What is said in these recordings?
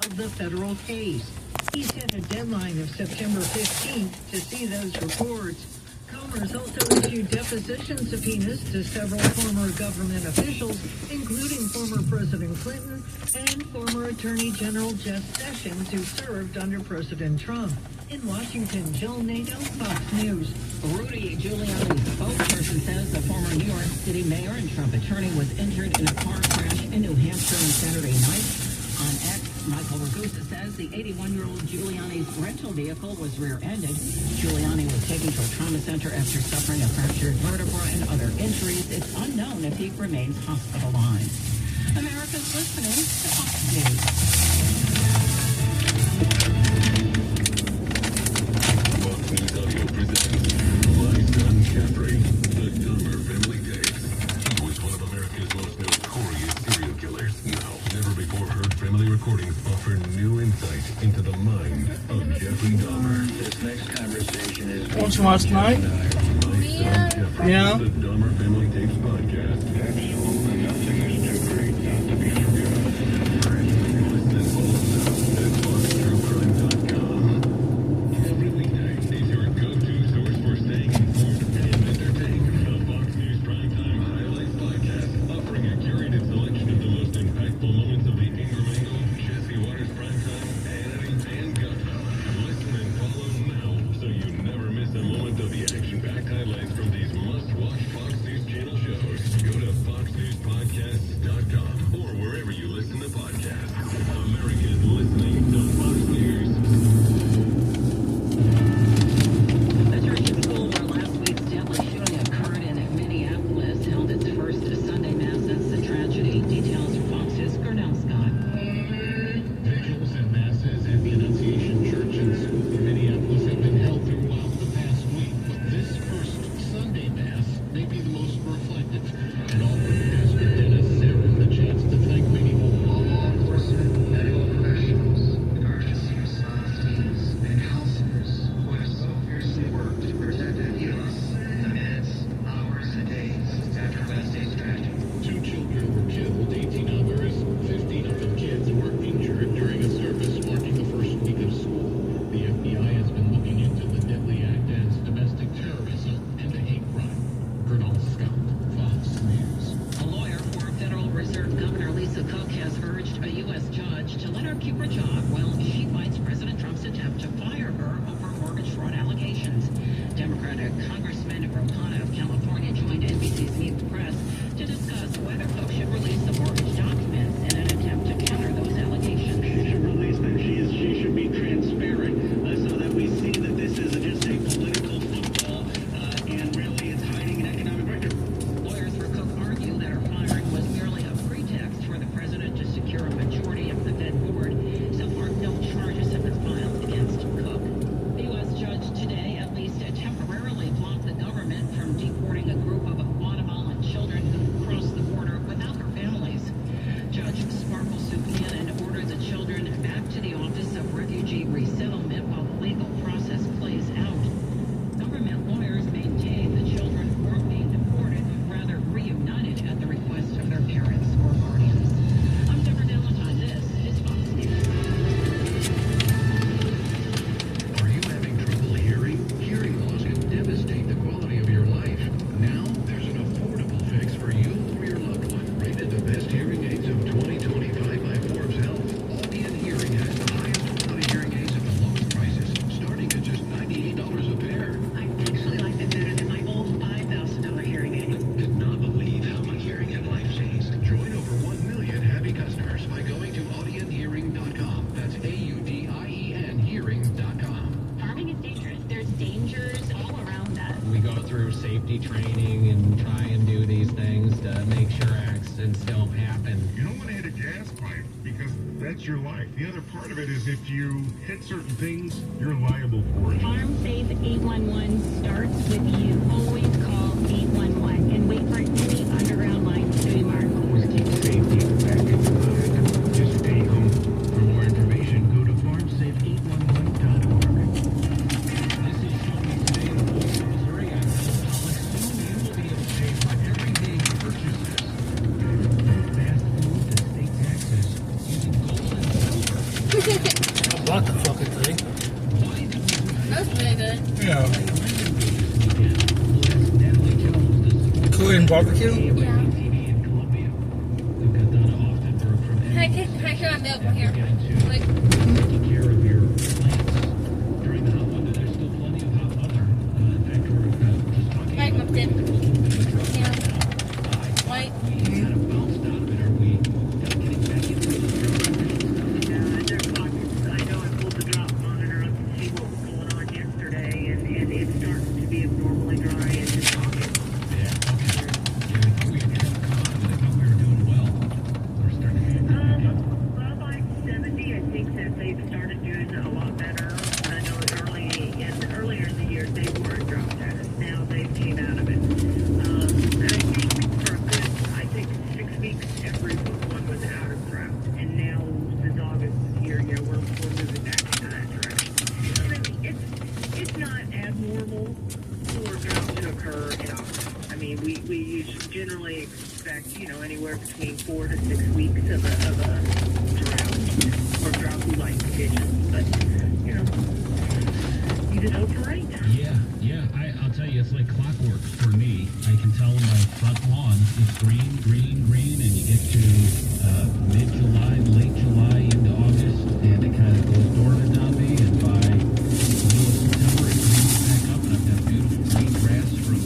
of the federal case. He set a deadline of September 15th to see those reports. Comer's also issued deposition subpoenas to several former government officials, including former President Clinton and former Attorney General Jeff Sessions, who served under President Trump. In Washington, Jill Nato, Fox News. Rudy Giuliani's spokesperson says the former New York City mayor and Trump attorney was injured in a car crash in New Hampshire on Saturday night. On X, Michael Ragusa says the 81-year-old Giuliani's rental vehicle was rear-ended. Giuliani was taken to a trauma center after suffering a fractured vertebra and other injuries. It's unknown if he remains hospitalized. America's listening to Fox News. Fox News Audio presents My Son Jeffrey, the Dahmer Family Tapes. He was one of America's most notorious serial killers. Now, never before heard family recordings offer new insight into the mind of Jeffrey Dahmer. This next conversation is... Want you watch tonight? My Son Jeffrey, Yeah. the Dahmer Family Tapes podcast. Absolutely nothing is too great not to be true. Listen all at FoxTrueCrime.com. Every weekday is your go-to source for staying informed and entertained. The Fox News Primetime Highlights Podcast, offering a curated selection of the most impactful moments of the Ingram Angle, Jesse Waters Primetime, Hannity, and Gutfeld. Listen and follow now so you never miss a moment of the action-packed highlights from these must-watch Fox News Channel shows. Go to FoxNewsPodcasts.com or wherever you listen to podcasts. America's listening to Fox News. The church school where last week's deadly shooting occurred in Minneapolis held its first Sunday Mass since the tragedy. Details from Fox's Gurnell Scott. Vigils and masses at the Annunciation Church and School in Minneapolis have been held throughout the past week, but this first Sunday Mass may be the most reflective and offered Pastor Dennis Sarin the chance to thank many law enforcement, medical professionals, first responders, and counselors who have so fiercely worked to protect and heal us in the minutes, hours, and days after Wednesday's tragedy. 2 children were killed, 18 others, 15 of them kids, were injured during a service marking the first week of school. The FBI has been looking into the deadly act as domestic terrorism and a hate crime. Colonel Scott, Fox News. A lawyer for Federal Reserve Governor Lisa Cook has urged a U.S. judge to let her keep her job while she fights President Trump's attempt to fire her over mortgage fraud allegations. Democratic Congressman Ro Khanna of California joined NBC's Meet the Press to discuss whether Cook should release the mortgage documents in an attempt to counter those allegations. She should release them. She should be transparent so that we see that this isn't just a political football and really it's hiding an economic record. Lawyers for Cook argue that her firing was merely a pretext for the president to secure a majority of the Fed board. So far, no charges have been filed against Cook. The U.S. judge today at least temporarily blocked the government from deporting a group of Guatemalan children who crossed the border without their families. Judge Sparkle Buchanan ordered the children back to the Office of Refugee Resettlement while the legal process plays out. Government lawyers maintain the children weren't being deported, but rather reunited at the request of their parents or guardians. I'm Deborah Valentine. This is Fox News. Are you having trouble hearing? Hearing loss can devastate the quality of your life. Now, there's an affordable fix for you or your loved one. Rated the best hearing aids of 2025 by Forbes Health. Audion Hearing has the highest quality hearing aids at the lowest prices, starting at just $98 a pair. I actually like them better than my old $5,000 hearing aid. Could not believe how much hearing and life changed. Join over 1 million happy customers by going to audionhearing.com. That's AUDIEN hearing.com. Farming is dangerous. There's dangers all around us. We go through safety training and try and do these things to make sure accidents don't happen. You don't want to hit a gas pipe because that's your life. The other part of it is if you hit certain things, you're liable for it. Farm Safe 811 starts with you. Always call 811 and wait for any underground lines to be marked. Always keep safety back in your mind. Just stay home. For more information, go to farmsafe811.org. This is Showing Today in Folsom, Missouri. I'm Bill Pollock. Soon you will be able to pay for everyday purchases. From fast food to state taxes using gold and silver. I bought the fucking thing. That's really good. Yeah. Korean barbecue? Yeah. Can I get my milk here? Like, Taking care of your plants during the hot weather. There's still plenty of hot weather. In fact, we're just talking like about Lipton. Yeah. White. we kind of bounced out of it. Are we getting back into the There's pockets. I know I pulled the drop monitor up to see what was going on yesterday, and it starts to be abnormally dry in the pockets. Yeah, okay. Yeah, I thought we had kind of come out of it. I thought we were doing well. We're starting to get back up. Well, by 70, I think that they've started doing a lot better. I know earlier in the year they were drought status. Now they've came out of it. And I think for a good, 6 weeks, everyone was out of drought. And now since August is here, we're moving back into that direction. And I mean, it's not abnormal for drought to occur in August. I mean, we usually generally expect, anywhere between 4 to 6 weeks of a drought or drought-like conditions. But, you just hope you're right. Yeah. I'll tell you, it's like clockwork for me. I can tell my front lawn is green, and you get to mid-July, late July into August, and it kind of goes dormant on me, and by the middle of September, it greens back up, and I've got beautiful green grass from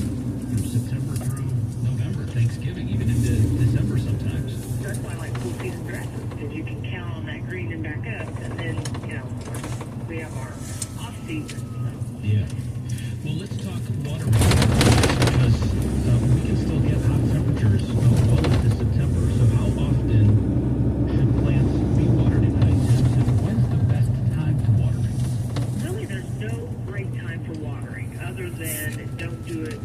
September through November, Thanksgiving, even into December sometimes. That's why I like cool season dresses, because you can count on that green and back up, and then, we have our off-season. Yeah. Well, let's talk water because we can still get hot temperatures well into September. So how often should plants be watered at night? And when's the best time to water it? Really, there's no great time for watering, other than don't do it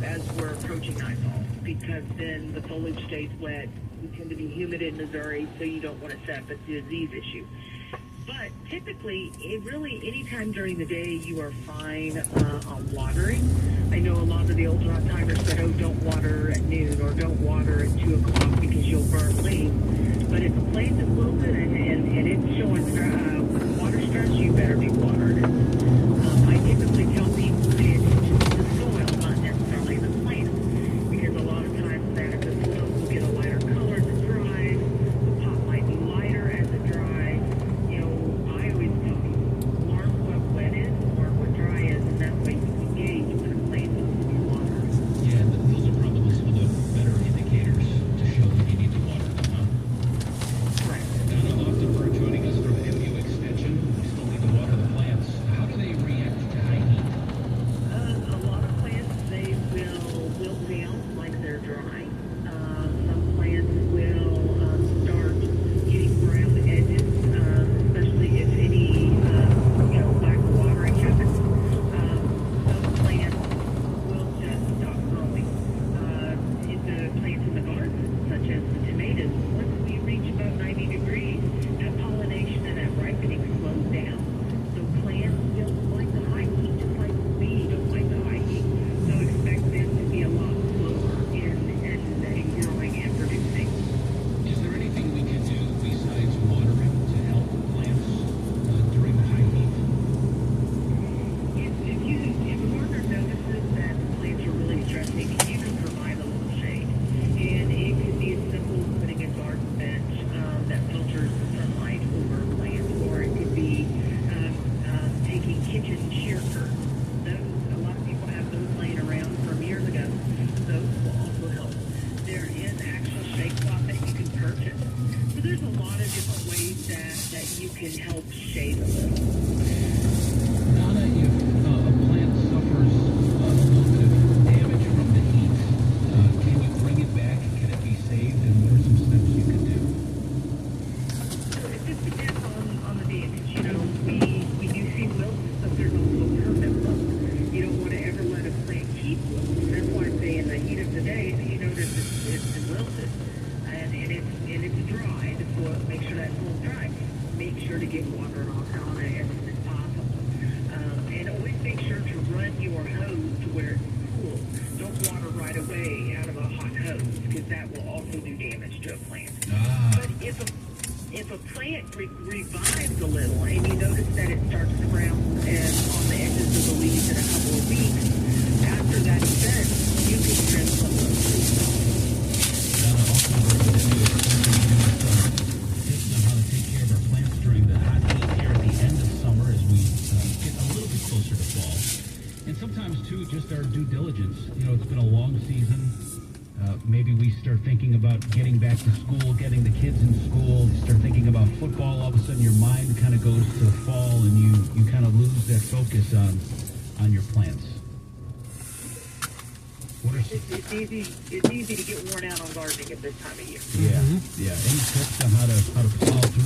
as we're approaching nightfall, because then the foliage stays wet. We tend to be humid in Missouri, so you don't want to set up a disease issue. But typically, any time during the day, you are fine on watering. I know a lot of the older timers said, don't water at noon or don't water at 2 o'clock because you'll burn leaves. But if a plant is wilted and it's showing water stress, you better be watered. I typically tell people to pay attention to the soil, not necessarily the plant, because a lot of times that the soil will get a lighter color as it dries. The pot might be lighter as it dries. I always tell people, learn what wet is, learn what dry is, and that way you can gauge when a plant needs to be watered. Yeah, those are probably some of the better indicators to show that you need to water them, huh? Right. Donna Loftenberg joining us from MU Extension. We still need to water the plants. How do they react to high heat? A lot of plants, they will wilt down like they're dry. Some plants will start getting brown edges, especially if any, lack of watering happens. Some plants will just stop growing. The plants in the garden, such as the tomatoes, once we reach about 90 degrees, that pollination and that ripening slows down. So plants don't like the high heat, just like we don't like the high heat. So expect them to be a lot slower in growing and producing. Is there anything we can do besides watering to help plants during the high heat? If a gardener notices that the plants are really stressing, you can provide a little shade. And it could be as simple as putting a garden bench that filters the sunlight over a plant, or it could be taking kitchen shear curtains. A lot of people have those laying around from years ago. Those will also help. There is actual shade cloth that you can purchase. So there's a lot of different ways that you can help shade a little. Donna, if a plant suffers a little bit of damage from the heat, can you bring it back? Can it be saved? And what are some steps you can do? It just depends on the damage. We do see wilts, but there's also permanent wilts. You don't want to ever let a plant keep wilts. That's why I say in the heat of the day, if you notice it's been wilted and it's dry, the soil, make sure that soil's dry. Make sure to get water on it as soon as possible. And always make sure to run your hose to where it's cool. Don't water right away out of a hot hose, because that will also do damage to a plant. But if if a plant revives a little and you notice that it starts to brown and on the edges of the leaves in a couple of weeks, after that event, you can trim some of those leaves off. Tips on how to take care of our plants during the hot heat here at the end of summer as we get a little bit closer to fall. And sometimes, too, just our due diligence. You know, it's been a long season. Maybe we start thinking about getting back to school, getting the kids in school, start thinking about football. All of a sudden, your mind kind of goes to fall, and you kind of lose that focus on your plants. What are It's easy to get worn out on gardening at this time of year. yeah. Any tips on how to plow through